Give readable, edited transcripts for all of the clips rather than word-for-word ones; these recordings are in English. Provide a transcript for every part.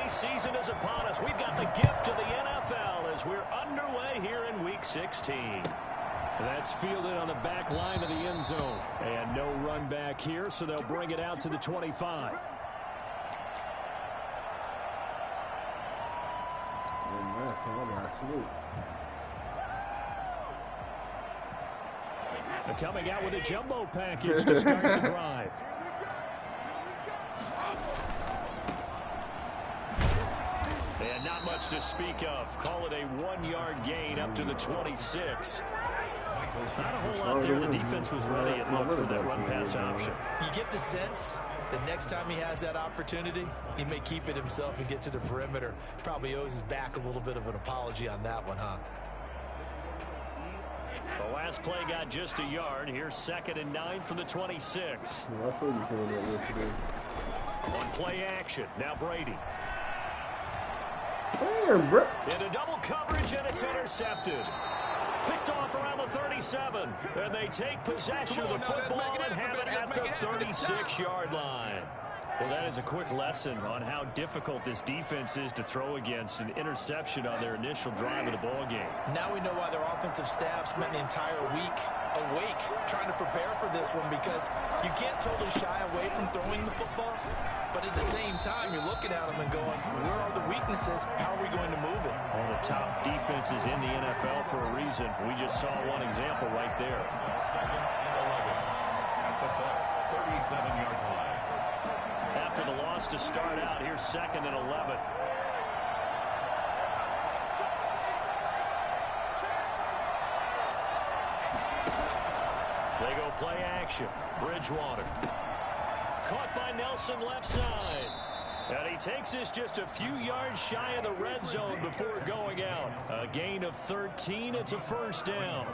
NBA season is upon us. We've got the gift of the NFL as we're underway here in Week 16. That's fielded on the back line of the end zone. And no run back here, so they'll bring it out to the 25. They're coming out with a jumbo package to start the drive. And not much to speak of. Call it a 1-yard gain up to the 26. Not a whole lot there. The defense was ready and looked for that run-pass option. You get the sense that next time he has that opportunity, he may keep it himself and get to the perimeter. Probably owes his back a little bit of an apology on that one, huh? The last play got just a yard. Here's 2nd and 9 from the 26. One play action. Now Brady. Damn, bro. Into double coverage, and it's intercepted. Picked off around the 37. And they take possession of the football and have it at the 36-yard line. Well, that is a quick lesson on how difficult this defense is to throw against. An interception on their initial drive of the ball game. Now we know why their offensive staff spent the entire week awake trying to prepare for this one, because you can't totally shy away from throwing the football. But at the same time, you're looking at them and going, where are the weaknesses? How are we going to move it? All the top defenses in the NFL for a reason. We just saw one example right there. 2nd and 11 at the Bucs 37-yard line. After the loss to start out, here's 2nd and 11. They go play action. Bridgewater. Caught by Nelson left side. And he takes this just a few yards shy of the red zone before going out. A gain of 13. It's a first down.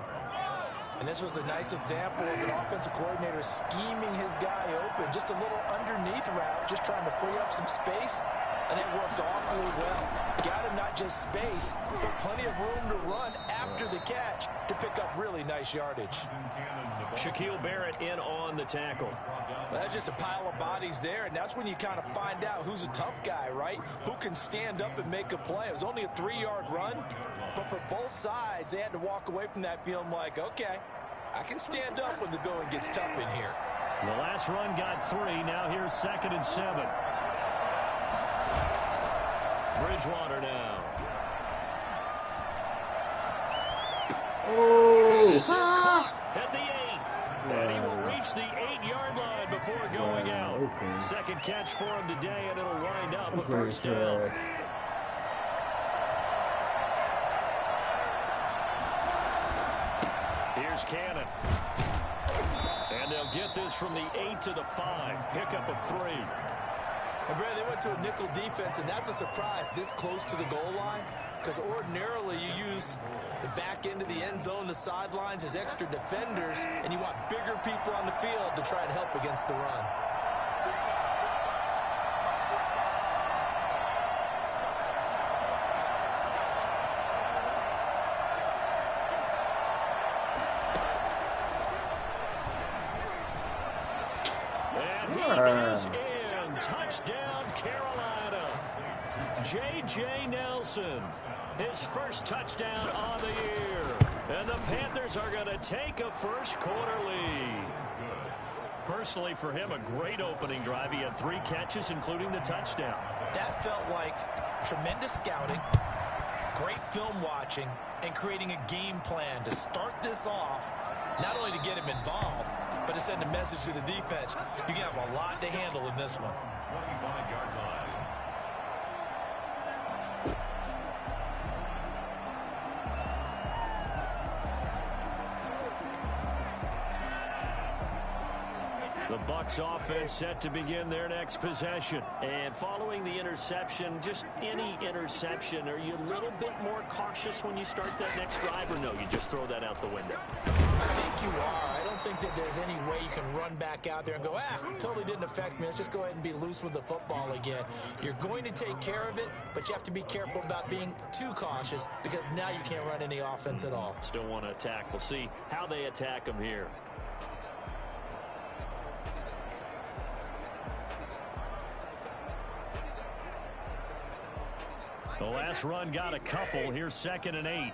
And this was a nice example of an offensive coordinator scheming his guy open. Just a little underneath route, just trying to free up some space. And it worked awfully well. Got him not just space, but plenty of room to run after the catch to pick up really nice yardage. Shaquille Barrett in on the tackle. Well, that's just a pile of bodies there, and that's when you kind of find out who's a tough guy, right? Who can stand up and make a play. It was only a 3-yard run, but for both sides, they had to walk away from that feeling like, okay, I can stand up when the going gets tough in here. The last run got 3. Now here's 2nd and 7. Bridgewater now. Oh, This is caught at the 8. And he will reach the 8-yard line before going out. Second catch for him today, and it'll wind up a first down. Here's Cannon. And they'll get this from the 8 to the 5. Pickup of 3. And Brad, they went to a nickel defense, and that's a surprise this close to the goal line, because ordinarily you use the back end of the end zone, the sidelines as extra defenders, and you want bigger people on the field to try and help against the run. And he is in. Touchdown, Carolina. J.J. Nelson. His first touchdown on the year. And the Panthers are going to take a first-quarter lead. Personally, for him, a great opening drive. He had 3 catches, including the touchdown. That felt like tremendous scouting, great film watching, and creating a game plan to start this off, not only to get him involved, but to send a message to the defense. You can have a lot to handle in this one. 25-yard line. The Bucs offense set to begin their next possession. And following the interception, just any interception, are you a little bit more cautious when you start that next drive, or no, you just throw that out the window? I think you are. I don't think that there's any way you can run back out there and go, totally didn't affect me. Let's just go ahead and be loose with the football again. You're going to take care of it, but you have to be careful about being too cautious, because now you can't run any offense at all. Still want to attack. We'll see how they attack them here. The last run got a couple. Here's 2nd and 8.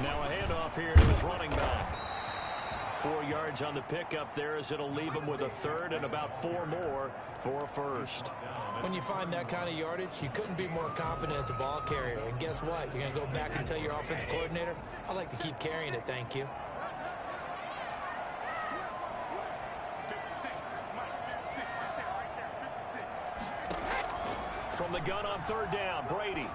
Now a handoff here to his running back. 4 yards on the pickup there as it'll leave him with a 3rd and about 4 more for a 1st. When you find that kind of yardage, you couldn't be more confident as a ball carrier. And guess what? You're going to go back and tell your offensive coordinator, I'd like to keep carrying it, thank you. From the gun on 3rd down, Brady.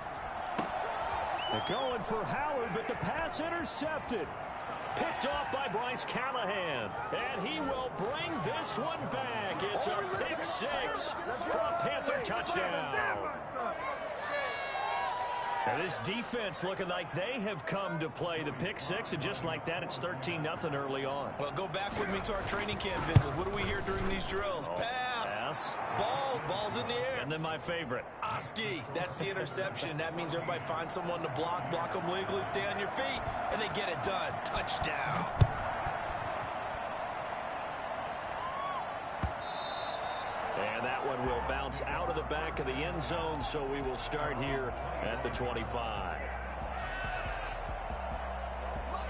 They're going for Howard, but the pass intercepted. Picked off by Bryce Callahan. And he will bring this one back. It's a pick 6 for a Panther touchdown. And this defense looking like they have come to play the pick 6, and just like that, it's 13-0 early on. Well, go back with me to our training camp visit. What do we hear during these drills? Pass. Ball's in the air. And then my favorite. Oski, that's the interception. That means everybody finds someone to block them legally, stay on your feet, and they get it done. Touchdown. And that one will bounce out of the back of the end zone, so we will start here at the 25.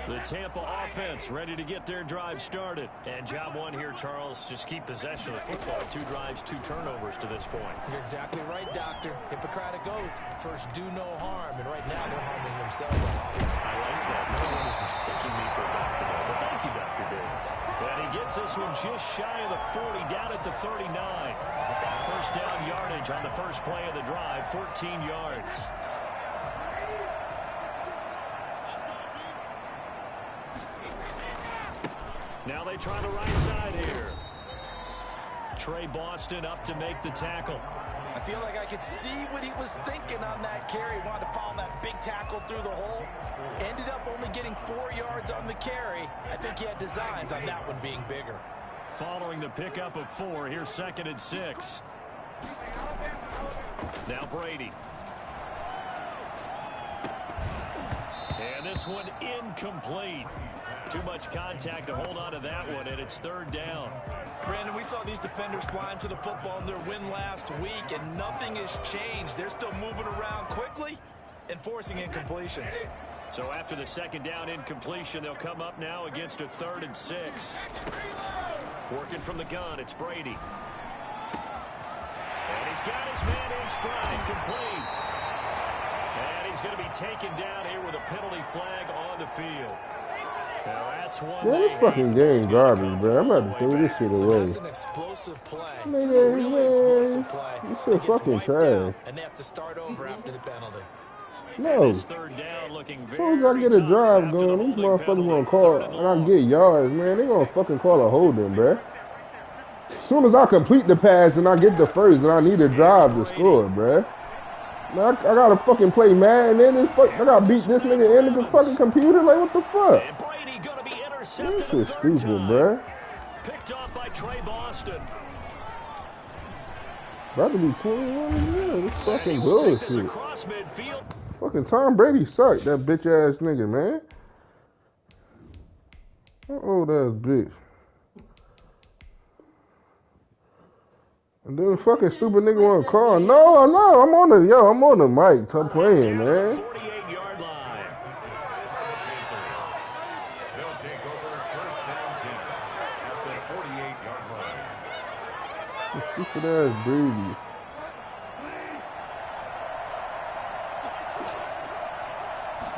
The Tampa offense ready to get their drive started. And job 1 here, Charles, just keep possession of the football. 2 drives, 2 turnovers to this point. You're exactly right, Doctor. Hippocratic oath. First, do no harm. And right now, they're harming themselves. I like that. No one is mistaking me for a doctor, but thank you, Dr. Davis. And he gets this one just shy of the 40, down at the 39. First down yardage on the first play of the drive, 14 yards. Now they try the right side here. Trey Boston up to make the tackle. I feel like I could see what he was thinking on that carry. Wanted to follow that big tackle through the hole. Ended up only getting 4 yards on the carry. I think he had designs on that one being bigger. Following the pickup of 4, here's 2nd and 6. Now Brady. And this one incomplete. Too much contact to hold on to that one, and it's 3rd down. Brandon, we saw these defenders flying to the football in their win last week, and nothing has changed. They're still moving around quickly and forcing incompletions. So after the 2nd down incompletion, they'll come up now against a 3rd and 6. Working from the gun, it's Brady. And he's got his man in stride, complete. And he's going to be taken down here with a penalty flag on the field. Now that's one. Man, this fucking game garbage, bro. I'm about to throw this shit away. That's an explosive play. Nigga, Really explosive play. This shit fucking trash. And they have to start over after the penalty. No. As soon as I get a drive going, these motherfuckers gonna call, and I get yards, man. They gonna fucking call a holding, bro. As soon as I complete the pass and I get the first, then I need a drive to score, bro. Man, I gotta fucking play Madden, and then I gotta beat this nigga into the fucking computer. Like, what the fuck? This shit stupid, bro. Picked off by Trey Boston. About to be 21 years. This fucking bullshit. Fucking Tom Brady sucked, that bitch ass nigga, man. Old ass bitch. And then fucking stupid nigga want to call. No, I'm on the mic. Stop playing, man. 48-yard line. They'll take over 1st down 10 at the 48-yard line. Stupid ass Brady.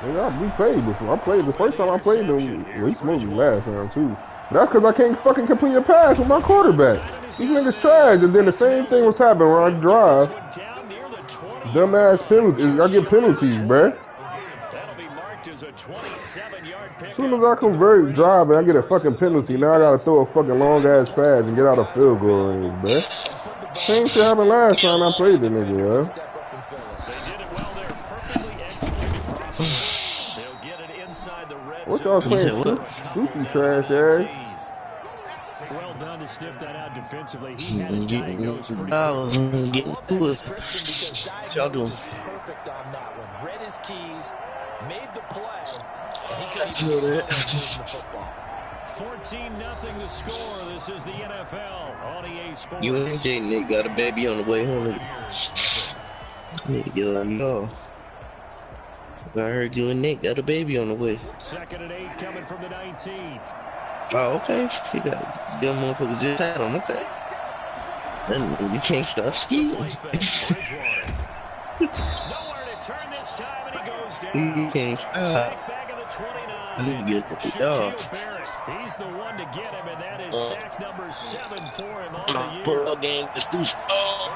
We played before. I played the first time I played them. Well, he smoked me last time too. But that's because I can't fucking complete a pass with my quarterback. These niggas trash. And then the same thing was happening when I drive. Dumbass penalties. I get penalties, bruh. As soon as I convert drive and I get a fucking penalty, now I gotta throw a fucking long ass pass and get out of field goal range, bruh. Same shit happened last time I played the nigga, yo. What y'all playing? Goofy trash ass. Well done to sniff that out defensively. He had it diagnosed pretty Y'all doing? Perfect on that one. Read his keys, made the play, and he couldn't even get the football. 14-0 the score. This is the NFL on EA Sports. You and J Nick got a baby on the way home. Yo. I heard you and Nick got a baby on the way. 2nd and 8 coming from the 19. Oh, okay. You got them motherfuckers just had them. Okay. Then you can't stop skiing. Nowhere to turn this time, and he goes down. You can't stop. Back of the 29. I need to get the dog. He's the one to get him, and that is sack number 7 for him on the year. Football game is too strong.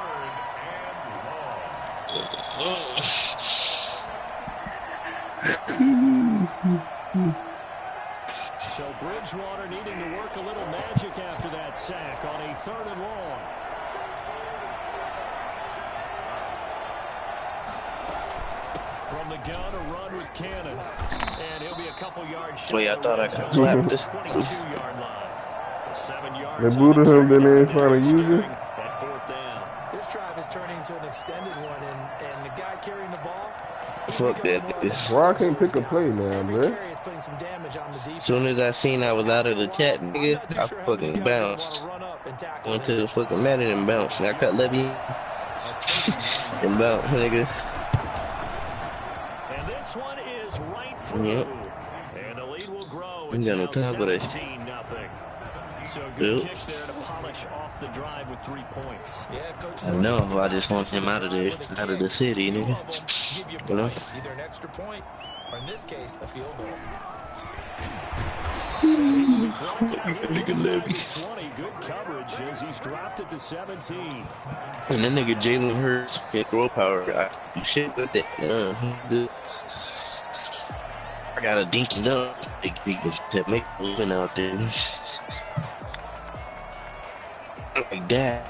So Bridgewater needing to work a little magic after that sack on a 3rd and long. From the gun, a run with Cannon. And he'll be a couple yards short. Wait, I thought I could clap this. 22-yard line. 7 yards. They booted him, then they ain't trying to use it. At 4th down. This drive is turning into an extended one, and the guy carrying the ball. Fuck that bitch. Why I can't pick a play now, man? As soon as I seen I was out of the chat, nigga, I fucking bounced. Went to the fucking Madden and bounced. And I cut Levy and bounced, nigga. And this one is right through. Yep. And the lead will grow. Ain't got no time for that. 17-0. So good kick there to polish off the drive with 3 points. I know, I just want him out of there, out of the city, nigga. You know? Either an extra point, or in this case, a field goal. Good coverage as he's dropped at the 17. And that nigga Jalen Hurts get throw power. I do shit with that. I got a dinky dunk. To make a living out there. Like that.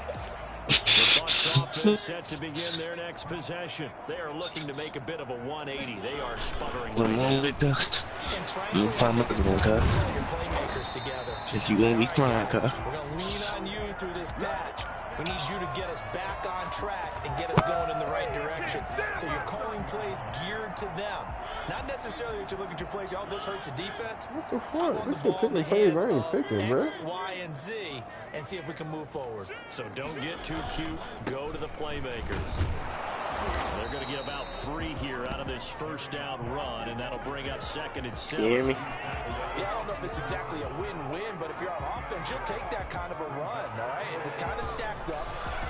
The Bucs offense set to begin their next possession. They are looking to make a bit of a 180. They are sputtering. You find my car. Since you gonna be crying, car. We're gonna lean on you through this patch. We need you to get us back on track and get us going in the right direction. So you're calling plays geared to them. Not necessarily that you look at your plays, oh, this hurts the defense. What the fuck? This is picking plays I ain't picking, bro. X, Y, and Z, and see if we can move forward. So don't get too cute. Go to the playmakers. They're going to get about 3 here out of this first down run, and that'll bring up 2nd and 7. You hear me? Yeah, I don't know if it's exactly a win-win, but if you're on offense, you'll take that kind of a run, all right? It was kind of stacked up.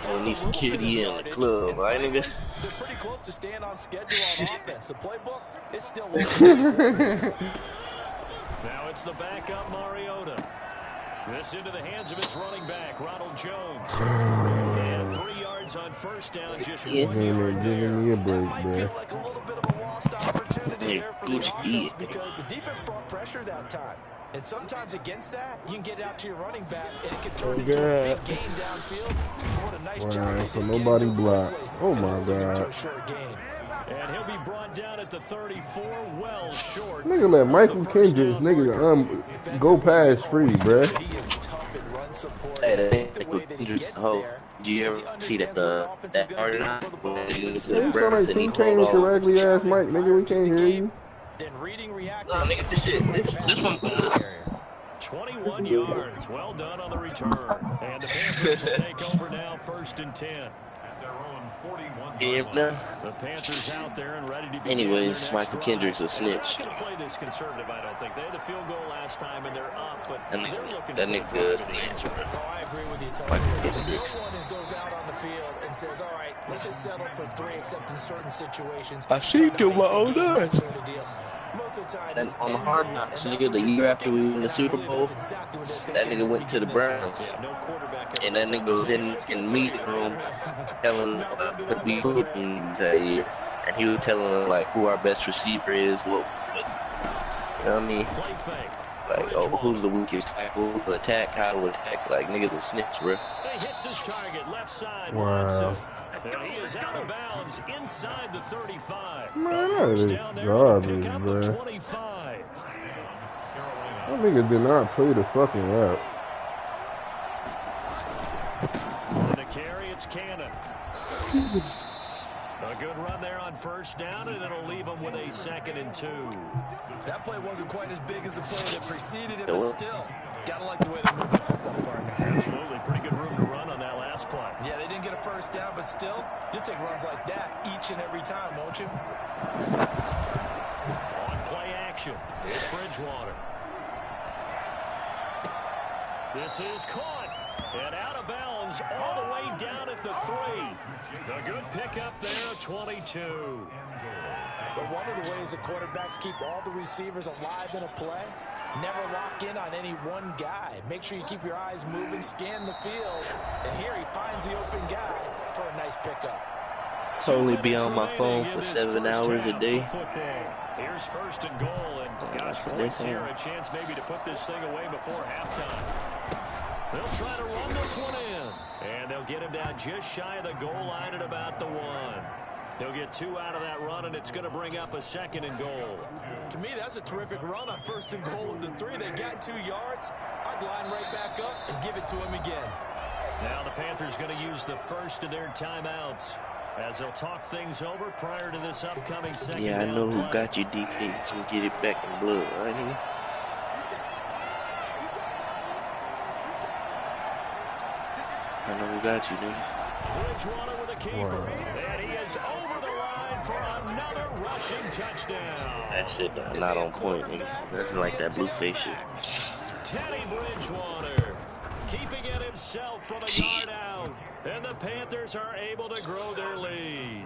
I need some kitty in the club, right, nigga? They're pretty close to staying on schedule on offense. The playbook is still Now it's the backup Mariota. This into the hands of his running back, Ronald Jones. And 3 yards on first down, just 1 yard there. Me a break, Might bro. feel like a little bit of a lost opportunity there for the offense because the defense brought pressure that time. And sometimes against that, you can get out to your running back, and it can turn into a big gain downfield. What a nice job. So nobody blocked. Oh, my God. And he'll be brought down at the 34, well short. Nigga let Michael Kendricks, nigga, go past free, bruh. Hey, that Michael Kendricks, oh, did you ever see that hard enough? You sound like T-Pain correctly ass Mike, nigga, we can't hear you. Then reading, reacting. No, nigga, this shit, this one good. 21 yards, well done on the return. And the Panthers will take over now, 1st and 10. Yeah, no. The Panthers out there and ready to begin. Anyways, Michael Kendricks a snitch. They're not going to play this conservative, I don't think. They had the field goal last time and they're up, but they're looking that for nigga does Oh, I agree with you totally. Michael No Kendricks. one goes out on the field and says, all right, let's just settle for 3, except in certain situations. I see you my own eyes. Sort of deal. Most of the time, And on the Hard Knocks, nigga, the year after we won the Super Bowl, that nigga went to the Browns. And that nigga was in the meeting room telling what we put in that year. And he was telling them, like, who our best receiver is, what, you know what I mean? Like, oh, who's the weakest tackle, who to attack, how to attack. Like, niggas a snitch, bro. He hits his target, left side. Wow. And he is out of bounds inside the 35. Man, that is garbage, bro. That nigga did not play the fucking route. On the carry, it's Cannon. A good run there on first down, and it'll leave them with a 2nd and 2. That play wasn't quite as big as the play that preceded it, but still, gotta like the way they move the football, partner. Absolutely. Pretty good room to run on that last play. Yeah, they didn't get a first down, but still, you'll take runs like that each and every time, won't you? On play action, it's Bridgewater. This is caught. And out of bounds all the way down at the 3. A good pickup there, 22. But one of the ways the quarterbacks keep all the receivers alive in a play, never lock in on any one guy. Make sure you keep your eyes moving, scan the field. And here he finds the open guy for a nice pickup. Totally be on my phone for 7 hours a day. Here's 1st and goal, and gosh, points here, a chance maybe to put this thing away before halftime. They'll try to run this one in, and they'll get him down just shy of the goal line at about the 1. He'll get 2 out of that run, and it's going to bring up a 2nd and goal. To me, that's a terrific run on 1st and goal at the 3. They got 2 yards. I'd line right back up and give it to him again. Now the Panthers going to use the first of their timeouts as they'll talk things over prior to this upcoming 2nd down. Yeah, I know who got you, DK. You can get it back in blood right here. I know who got you, nigga. Bridgewater with a keeper. And he is over the line for another rushing touchdown. That shit not on point, nigga. That's like that blue face shit. Teddy Bridgewater keeping it himself from a yard out. And the Panthers are able to grow their lead.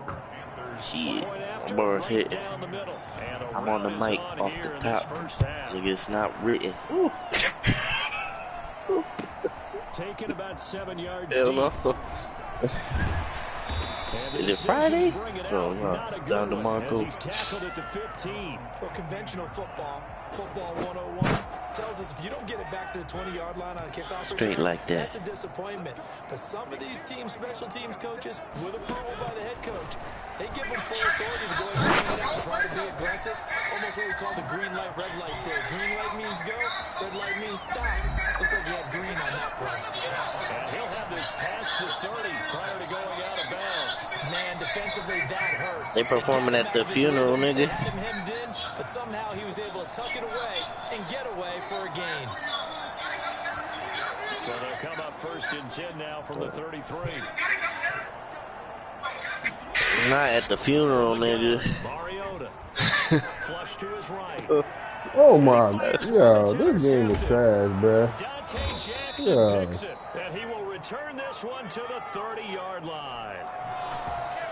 Shit, my bar's hit. I'm on the mic off the top. Nigga, it's not written. Taking about 7 yards. Hell no. Is it Friday? Oh, no. Down to Marco. He's tackled at the 15. Well, conventional football 101, tells us if you don't get it back to the 20-yard line on kickoff straight return, like that, that's a disappointment. But some of these special teams coaches, with approval by the head coach, they give them full authority to go ahead and bring it out and try to be aggressive. Almost what we call the green light, red light there. Green light means go, red light means stop. Looks like you had green on that play. And he'll have this past the 30 prior to going out of bounds. Man, defensively, that hurts. They performing at the funeral, nigga. Hemmed in, but somehow he was able to tuck it away and get away for a gain. So they'll come up 1st and 10 now from the 33. Not at the funeral, nigga. Mariota. Flush to his right. Oh my, yo, this game is trash, bruh. Dante Jackson picks it, and he will return this one to the 30-yard line.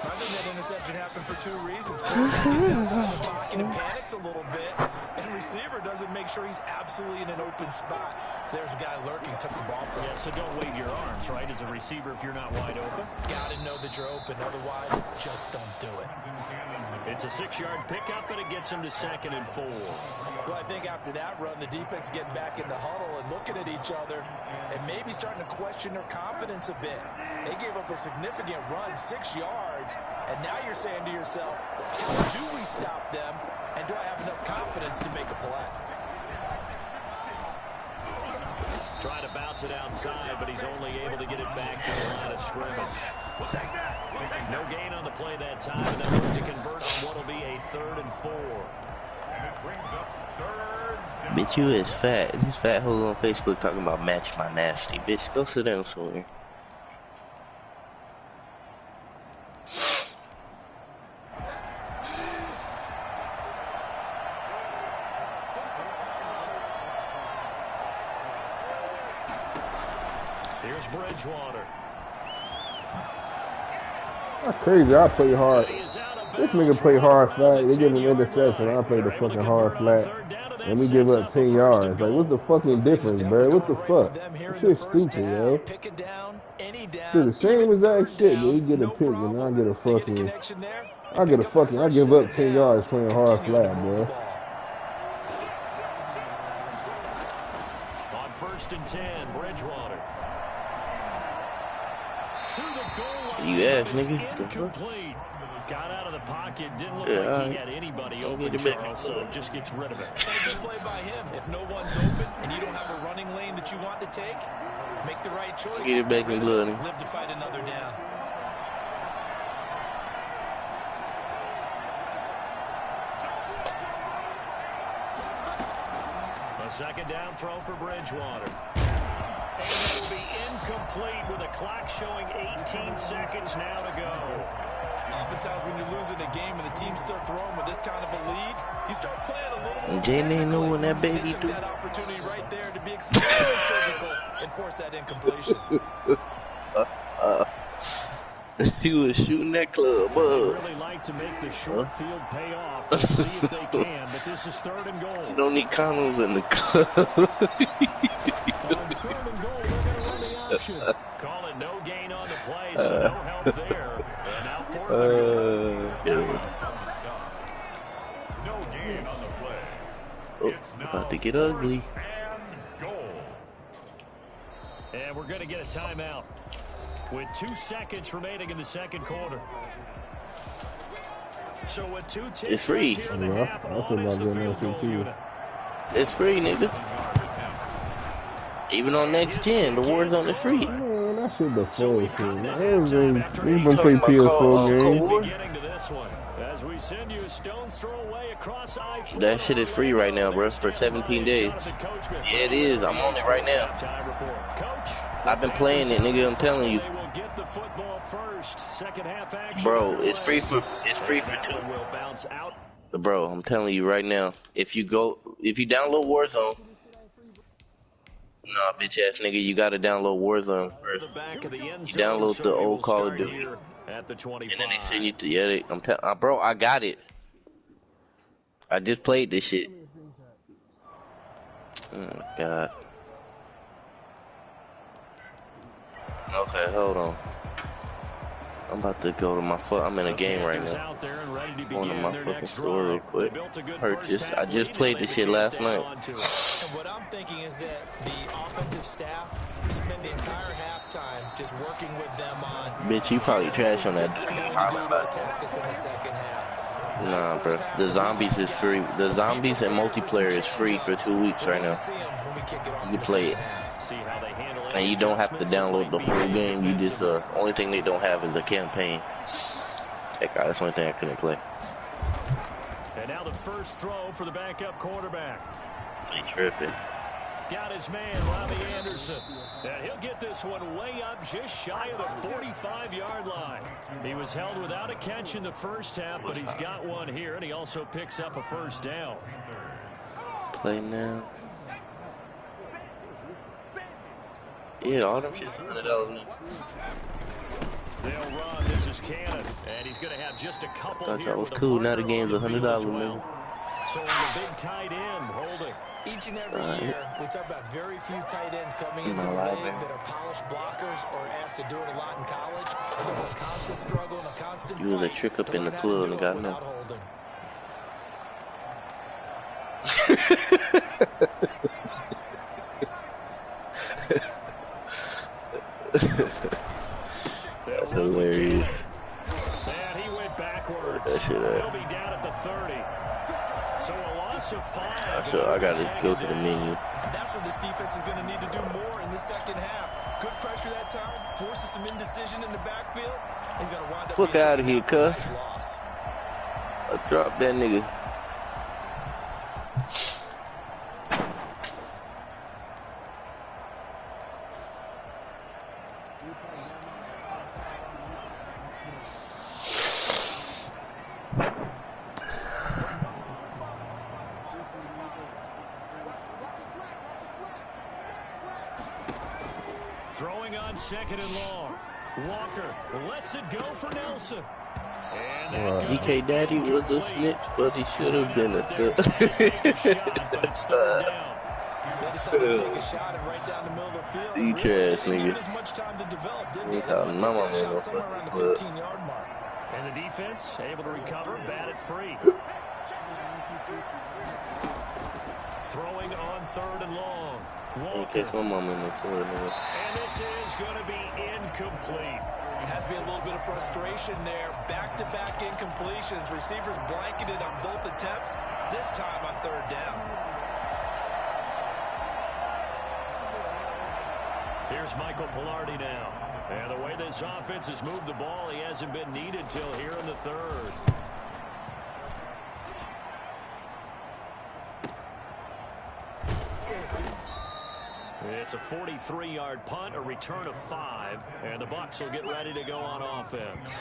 I think that interception happened for 2 reasons. Quarterback gets inside the pocket and panics a little bit, and receiver doesn't make sure he's absolutely in an open spot. So there's a guy lurking, took the ball from him. Yeah, so don't wave your arms, right, as a receiver if you're not wide open. Got to know that you're open, otherwise just don't do it. It's a 6-yard pickup, and it gets him to 2nd and 4. Well, I think after that run, the defense is getting back in the huddle and looking at each other and maybe starting to question their confidence a bit. They gave up a significant run, 6 yards, and now you're saying to yourself, how do we stop them, and do I have enough confidence to make a play? Trying to bounce it outside, but he's only able to get it back to the line of scrimmage. No gain on the play that time, and they'll look to convert on what will be a 3rd and 4. And it brings up 3rd. Bitch, you is fat. This fat hole on Facebook talking about match my nasty. Bitch, go sit down somewhere. Here's Bridgewater. That's crazy. I play hard. This nigga play hard flat. They give him interception. I play the fucking hard flat. And we give up 10 yards. Like, what's the fucking difference, bro? What the fuck? This shit's stupid, yo. Do the same exact shit, but he get a pick and I get a fucking... I give up 10 yards playing hard flat, bro. On 1st and 10, Bridgewater. To the goal line. You ass, nigga. Incomplete. Got out of the pocket. Didn't look like he had anybody open, Charles, so just gets rid of it. Good play by him. If no one's open and you don't have a running lane that you want to take, make the right choice. Get it back in blood. Live to fight another down. second down throw for Bridgewater. And it will be incomplete with the clock showing 18 seconds now to go. Oftentimes when you're losing a game and the team's still throwing with this kind of a lead, you start playing a little more Jay ain't know when that baby they took do. that opportunity right there to be extremely physical and force that incompletion. He was shooting that club. They really like to make the short field pay off. Let's see if they can, but this is 3rd and goal. You don't need condoms in the club. On 3rd and goal, they're going to run the option. Call it no gain on the play, so no help there. And now 4th and goal. No gain on the play. Oh, It's now about to get ugly. 4th and goal. And we're going to get a timeout with 2 seconds remaining in the second quarter. So with 2 ticks It's free. here in the Yeah, half, I on think is about the doing field that goal too. unit. It's free, nigga. Even on next gen, the Warzone is free. Man, that shit the full shit. Man, You we've been talking playing about PS4 games. War? Getting to this one as we send you a stone's throw away across I-4. That shit is free right now, bro, for 17 days. Yeah, it is. I'm on it right now. I've been playing it, nigga. I'm telling you. They will get the football first. Second half action. Bro, it's free for 2. Will bounce out. Bro, I'm telling you right now. If you download Warzone, nah, bitch ass nigga, you gotta download Warzone first. You download the old Call of Duty, at the 25. and then they send you to bro, I got it. I just played this shit. Oh God. Okay, hold on. I'm about to go to my I'm in a game right now. Going to my fucking store real quick. Purchase. I just played this shit last night. And what I'm thinking is that the offensive staff spend the entire halftime just working with them on. Bitch, you probably trash on that. Attack us in the second half. Nah, bro. The zombies is free. The zombies and multiplayer is free for 2 weeks right now. You can play it. And you don't have to download the whole game. You just, only thing they don't have is a campaign. Check out. That's the only thing I couldn't play. And now the first throw for the backup quarterback. They tripping. Got his man, Robbie Anderson. And he'll get this one way up just shy of the 45-yard line. He was held without a catch in the first half, but he's got one here, and he also picks up a first down. Play now. Yeah, all them shit's $100 now. They'll run. This is Cannon, and he's going to have just a couple Thought here. that was cool. Now the game's $100, man. So on the big tight end, holding. Each and every year, we talk about very few tight ends coming into the league that are polished blockers or asked to do it a lot in college. So it's a constant struggle and a constant You was a trick up in the club and got nothing. That's hilarious. And he went backwards. That shit He'll be down at the 30. So a loss of 5. So I gotta go to the menu. That's what this defense is going to need to do more in the second half. Good pressure that time, forces some indecision in the backfield. He's going to wind up. Fuck out of here, cuz. Nice loss. I dropped that nigga. Throwing on second and long. Walker lets it go for Nelson. And DK Daddy was a snitch, but he should have been a thug. You trash, nigga. You thought mama man was a and the defense able to recover, batted free. Throwing on third and long. Okay, my mama in the floor, nigga. And this is going to be incomplete. Has to be a little bit of frustration there. Back-to-back incompletions. Receivers blanketed on both attempts. This time on third down. Here's Michael Pilardi now. And the way this offense has moved the ball, he hasn't been needed till here in the third. It's a 43-yard punt, a return of 5, and the Bucs will get ready to go on offense.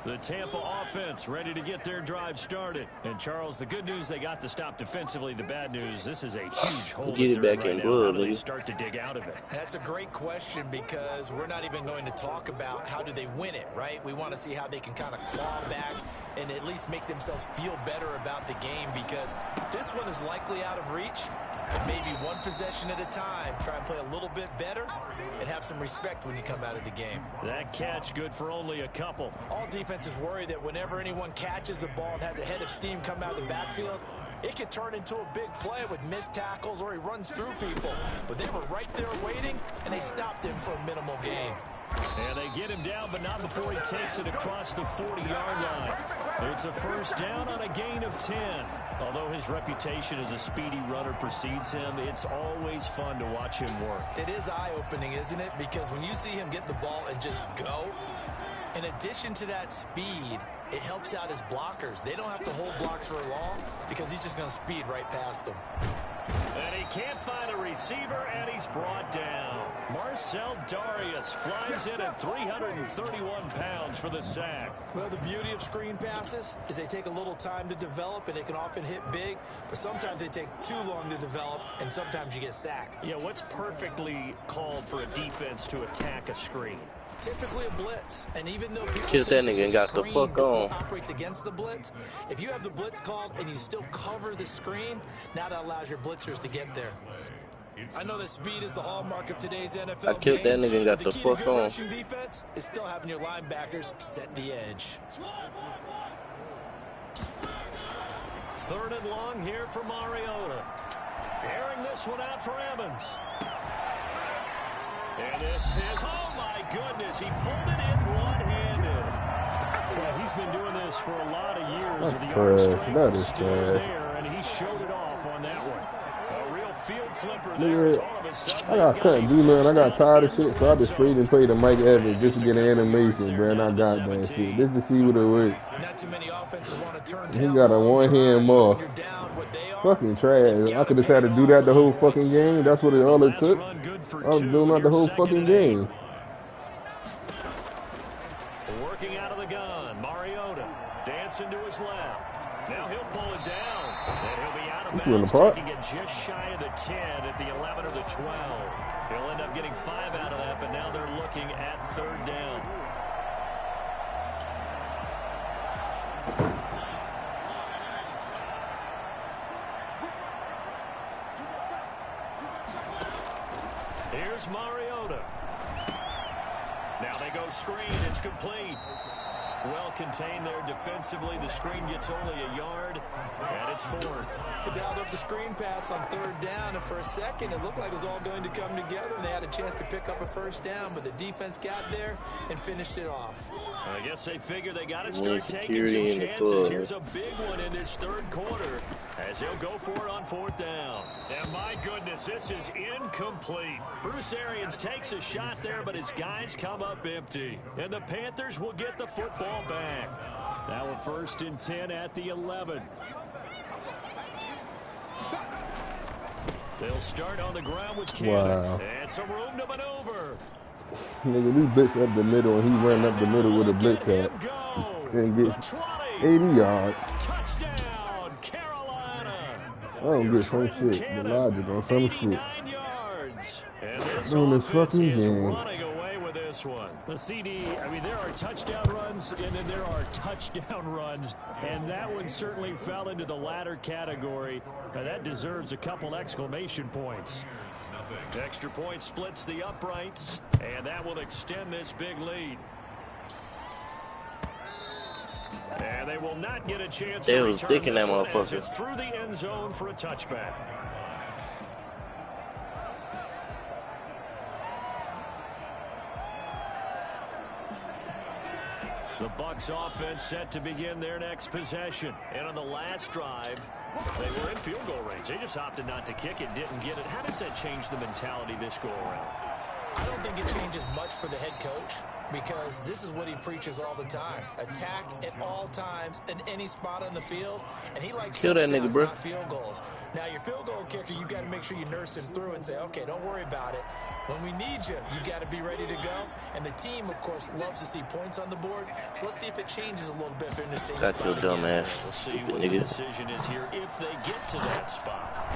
The Tampa offense ready to get their drive started. And, Charles, the good news, they got the stop defensively. The bad news, this is a huge hole that they're in right now. How do they start to dig out of it? That's a great question because we're not even going to talk about how do they win it, right? We want to see how they can kind of claw back and at least make themselves feel better about the game, because this one is likely out of reach. Maybe one possession at a time. Try and play a little bit better and have some respect when you come out of the game. That catch good for only a couple. All defenses worry that whenever anyone catches the ball and has a head of steam come out of the backfield, it could turn into a big play with missed tackles or he runs through people. But they were right there waiting, and they stopped him for a minimal gain. And they get him down, but not before he takes it across the 40-yard line. It's a first down on a gain of 10. Although his reputation as a speedy runner precedes him, it's always fun to watch him work. It is eye-opening, isn't it? Because when you see him get the ball and just go, in addition to that speed, it helps out his blockers. They don't have to hold blocks for long because he's just going to speed right past them. And he can't find a receiver, and he's brought down. Marcel Darius flies in at 331 pounds for the sack. Well, the beauty of screen passes is they take a little time to develop, and they can often hit big, but sometimes they take too long to develop, and sometimes you get sacked. Yeah, what's perfectly called for a defense to attack a screen? Typically a blitz, and even though people Kiss that nigga and got the fuck on. Operates against the blitz, if you have the blitz called and you still cover the screen, now that allows your blitzers to get there. I know that speed is the hallmark of today's NFL. I killed that nigga and got the fuck on. Rushing defense is still having your linebackers set the edge. 3rd and long here for Mariota. Airing this one out for Evans. And this is, oh my goodness, he pulled it in one-handed. Well, he's been doing this for a lot of years. That's the arm trash. strength That is is still trash. there, and he showed it off on that one. A real field flipper there. Nigga, All of a sudden, I couldn't do nothing. I got tired of shit, so I just straight and played the Mike Evans just to get an animation, bro. And I got that shit just to see what it works. Not too many offenses want to turn He down got a one-hand muff. Fucking trash. I could just had to do that the whole fucking game. That's what all it took. I was doing that the whole fucking game. Working out of the gun, Mariota dancing to his left. Now he'll pull it down, and he'll be out of bounds, taking it just shy of the 10 at the 11 or the 12. He'll end up getting 5 out of that, but now they're looking at 3rd down. Here's Mariota. Now they go screen. It's complete. Well contained there defensively. The screen gets only a yard, and it's 4th. They dialed up the screen pass on 3rd down, and for a second it looked like it was all going to come together, and they had a chance to pick up a first down, but the defense got there and finished it off. I guess they figure they got to start taking some chances. Here's a big one in this 3rd quarter as he'll go for it on 4th down. And my goodness, this is incomplete. Bruce Arians takes a shot there, but his guys come up empty. And the Panthers will get the football back. Now a 1st and 10 at the 11. They'll start on the ground with Cannon. Wow. And some room to maneuver. Nigga, we blitz up the middle, and he ran up the middle with a blitz hat and get 80 yards. Touchdown, Carolina. I don't get some shit. The logic on some shit. Doing this fucking game. Running away with this one. The CD, I mean, there are touchdown runs, and then there are touchdown runs, and that one certainly fell into the latter category. Now, that deserves a couple exclamation points. Extra point splits the uprights, and that will extend this big lead. And they will not get a chance to return sticking that this one motherfucker. as it's through the end zone for a touchback. The Bucs offense set to begin their next possession. And on the last drive, they were in field goal range. They just opted not to kick it, didn't get it. How does that change the mentality this go around? I don't think think it changes much for the head coach because this is what he preaches all the time. Attack at all times in any spot on the field, and he likes Kill that touchdowns, nigga, bro. not field goals. Now, your field goal kicker, you got to make sure you nurse him through and say, okay, don't worry about it. When we need you, you got to be ready to go. And the team, of course, loves to see points on the board. So let's see if it changes a little bit if they're in the same Got spot your dumb again. ass. We'll see Stupid what the nigga. decision is here if they get to that spot.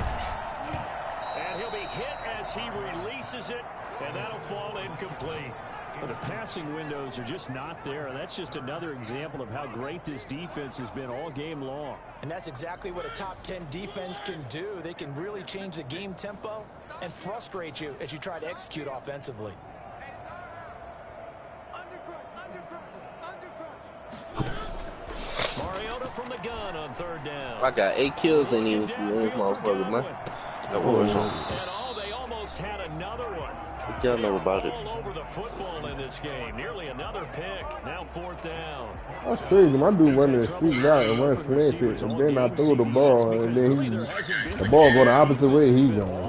And he'll be hit as he releases it, and that'll fall incomplete. Well, the passing windows are just not there. That's just another example of how great this defense has been all game long. And that's exactly what a top 10 defense can do. They can really change the game tempo and frustrate you as you try to execute offensively. Mariota from the gun on third down. I got 8 kills in these motherfuckers, man. That was something. And they almost had another one. Y'all know about it. All over the football in this game. Nearly another pick. Now fourth down. That's crazy. My dude running the street out and run slanted, and then I throw the ball, and then the ball go the opposite way he's going.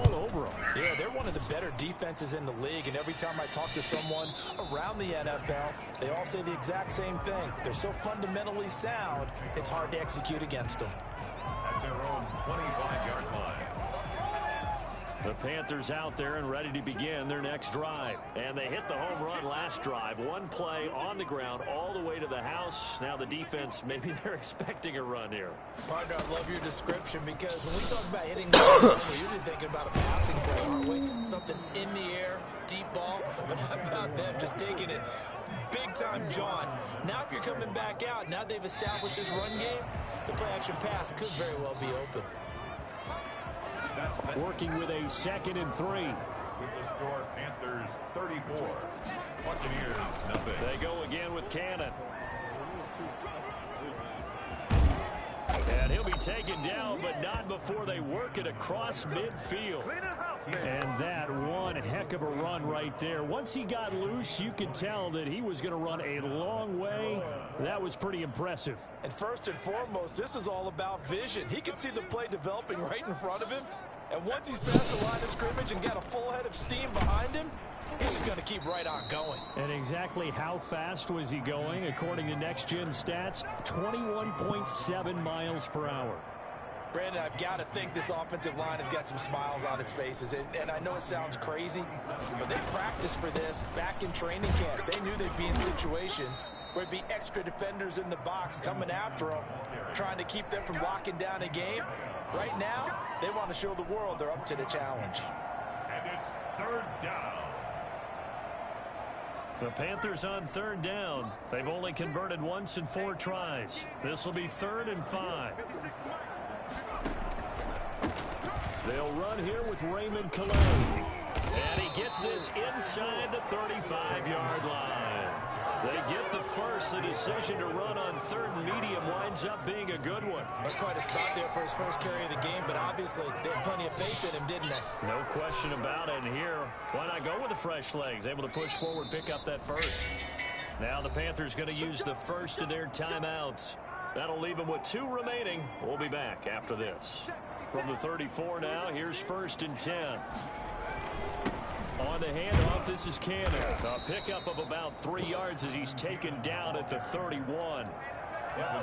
Yeah, they're one of the better defenses in the league, and every time I talk to someone around the NFL, they all say the exact same thing. They're so fundamentally sound, it's hard to execute against them. At their own 25-yard line. The Panthers out there and ready to begin their next drive. And they hit the home run last drive. One play on the ground all the way to the house. Now the defense, maybe they're expecting a run here. Partner, I love your description because when we talk about hitting the home run, we're usually thinking about a passing play, aren't we? Something in the air, deep ball. But how about them just taking it big-time jaunt? Now if you're coming back out, now they've established this run game, the play-action pass could very well be open. Working with a 2nd and 3. With the score, Panthers 34, Buccaneers nothing. They go again with Cannon. And he'll be taken down, but not before they work it across midfield. And that one heck of a run right there. Once he got loose, you could tell that he was going to run a long way. That was pretty impressive. And first and foremost, this is all about vision. He can see the play developing right in front of him. And once he's past the line of scrimmage and got a full head of steam behind him, he's just going to keep right on going. And exactly how fast was he going? According to Next Gen Stats, 21.7 miles per hour. Brandon, I've got to think this offensive line has got some smiles on its faces. And I know it sounds crazy, but they practiced for this back in training camp. They knew they'd be in situations where it'd be extra defenders in the box coming after them, trying to keep them from locking down a game. Right now, they want to show the world they're up to the challenge. And it's third down. The Panthers on third down. They've only converted once in 4 tries. This will be 3rd and 5. They'll run here with Raymond Calais. And he gets this inside the 35-yard line. They get the first. The decision to run on 3rd and medium winds up being a good one. That's quite a spot there for his first carry of the game, but obviously they had plenty of faith in him, didn't they? No question about it. And here, why not go with the fresh legs? Able to push forward, pick up that first. Now the Panthers going to use the first of their timeouts. That'll leave them with 2 remaining. We'll be back after this. From the 34 now, here's 1st and 10. On the handoff, this is Cannon. A pickup of about 3 yards as he's taken down at the 31.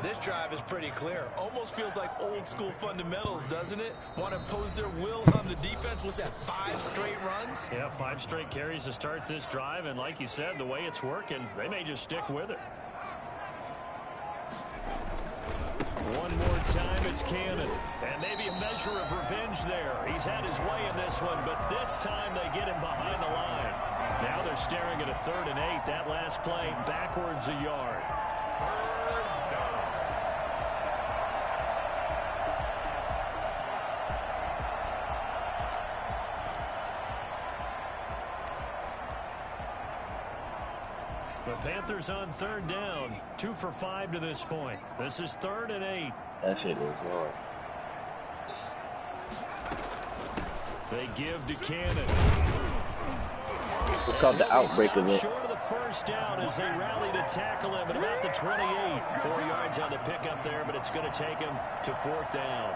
This drive is pretty clear. Almost feels like old school fundamentals, doesn't it? Want to impose their will on the defense. Was that 5 straight runs? Yeah, 5 straight carries to start this drive. And like you said, the way it's working, they may just stick with it. One more time, it's Cannon. And maybe a measure of revenge there. He's had his way in this one, but this time they get him behind the line. Now they're staring at a 3rd and 8. That last play backwards a yard. The Panthers on 3rd down. 2 for 5 to this point. This is 3rd and 8. That shit was hard. They give to Cannon. It's called the outbreak event. Short of the first down as they rally to tackle him at about the 28. 4 yards on the pickup there, but it's going to take him to 4th down.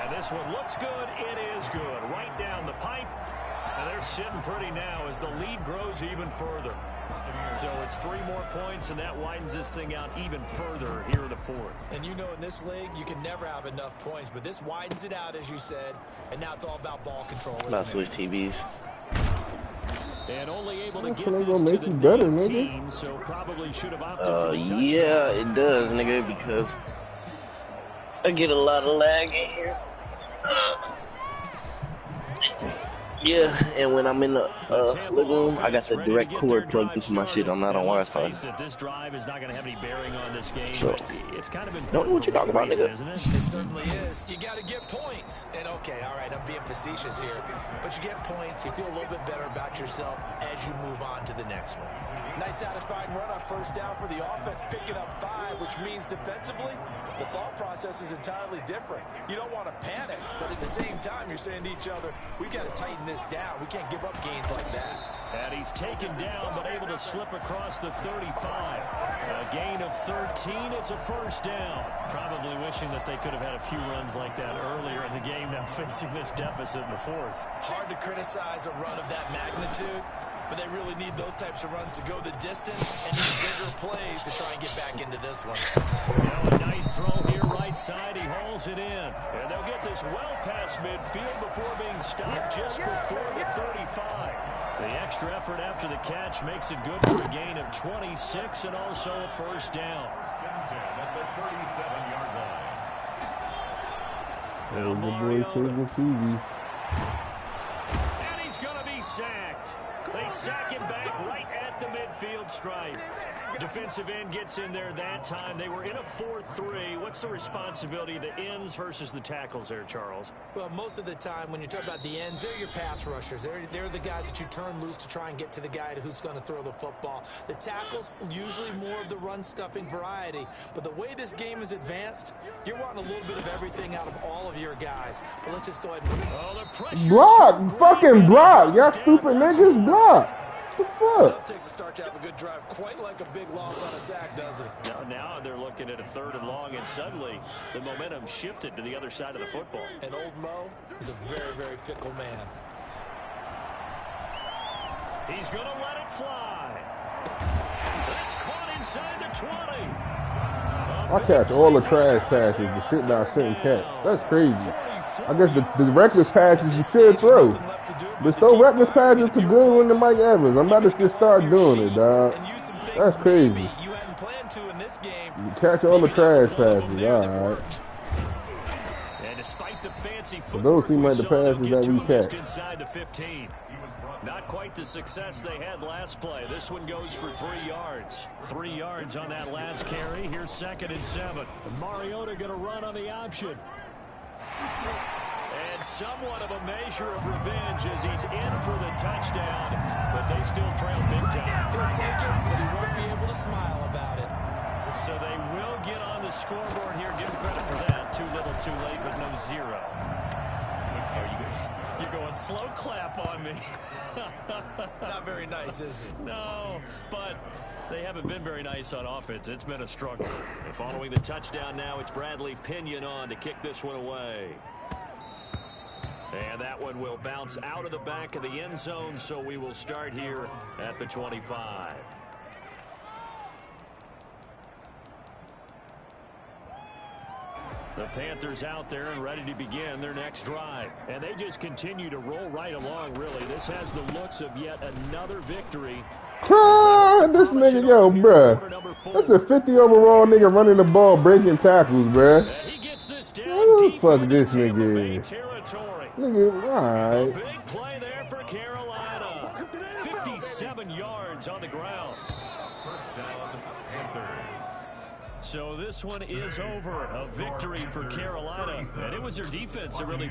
And This one looks good. It is good. Right down the pipe. And they're sitting pretty now as the lead grows even further. So it's 3 more points, and that widens this thing out even further here in the 4th. And you know in this league, you can never have enough points, but this widens it out, as you said, and now it's all about ball control. About switch TVs. And only able to That's get this gonna to make the you better, 19, nigga. so probably should have opted for a touchdown. Yeah, it does, nigga, because I get a lot of lag in here. Yeah, and when I'm in the living room, I got the direct cord plugged into my shit. I'm not on Wi-Fi. This drive is not going to have any bearing on this game. So, it's kind of don't know what you're talking about, nigga. Isn't it? It certainly is. You got to get points. And okay, all right, I'm being facetious here. But you get points. You feel a little bit better about yourself as you move on to the next one. Nice satisfying run on first down for the offense, picking up 5, which means defensively, the thought process is entirely different. You don't want to panic, but at the same time, you're saying to each other, we've got to tighten this down. We can't give up gains like that. And he's taken down, but able to slip across the 35. A gain of 13. It's a first down. Probably wishing that they could have had a few runs like that earlier in the game, now facing this deficit in the 4th. Hard to criticize a run of that magnitude, but they really need those types of runs to go the distance and need bigger plays to try and get back into this one. Now a nice throw here right side. He hauls it in. And they'll get this well past midfield before being stopped just before the 35. The extra effort after the catch makes it good for a gain of 26 and also a first down. At the 37-yard line. There's the boy changing TV. And he's going to be sacked. They sack him back right at the midfield stripe. Defensive end gets in there that time. They were in a 4-3. What's the responsibility of the ends versus the tackles there, Charles? Well, most of the time when you talk about the ends, they're your pass rushers. They're the guys that you turn loose to try and get to the guy who's going to throw the football. The tackles, usually more of the run-stuffing variety. But the way this game is advanced, you're wanting a little bit of everything out of all of your guys. But let's just go ahead and... Block! Fucking block! Y'all stupid niggas, block! What the fuck? It takes a start to have a good drive, quite like a big loss on a sack, does it? Now they're looking at a 3rd and long, and suddenly the momentum shifted to the other side of the football. And old Mo is a very, very fickle man. He's going to let it fly. That's caught inside the 20. I catch all the trash passes, the shit that I shouldn't catch. That's crazy. I guess the reckless passes you should throw. But throw reckless passes to good one to Mike Evans. I'm about to just start doing it, dog. That's crazy. You catch all the trash passes, alright. And despite the fancy But those seem like the passes that we catch. Inside the 15. Not quite the success they had last play. This one goes for 3 yards. 3 yards on that last carry. Here's 2nd and 7. Mariota going to run on the option. And somewhat of a measure of revenge as he's in for the touchdown, but they still trail big time. He'll take it, but he won't be able to smile about it. So they will get on the scoreboard here. Give him credit for that. Too little, too late, but no 0. You're going slow clap on me. Not very nice, is it? No, but they haven't been very nice on offense. It's been a struggle. And following the touchdown now, it's Bradley Pinion on to kick this one away. And that one will bounce out of the back of the end zone, so we will start here at the 25. The Panthers out there and ready to begin their next drive. And they just continue to roll right along, really. This has the looks of yet another victory. This nigga, yo, bruh. That's a 50 overall nigga running the ball, breaking tackles, bruh. He gets this down Who the deep fuck into this Tampa Bay nigga is? territory. Nigga, alright. Big play there for Carolina. 57 yards on the ground. First down, Panthers. So this one is over. A victory for Carolina. And it was their defense that really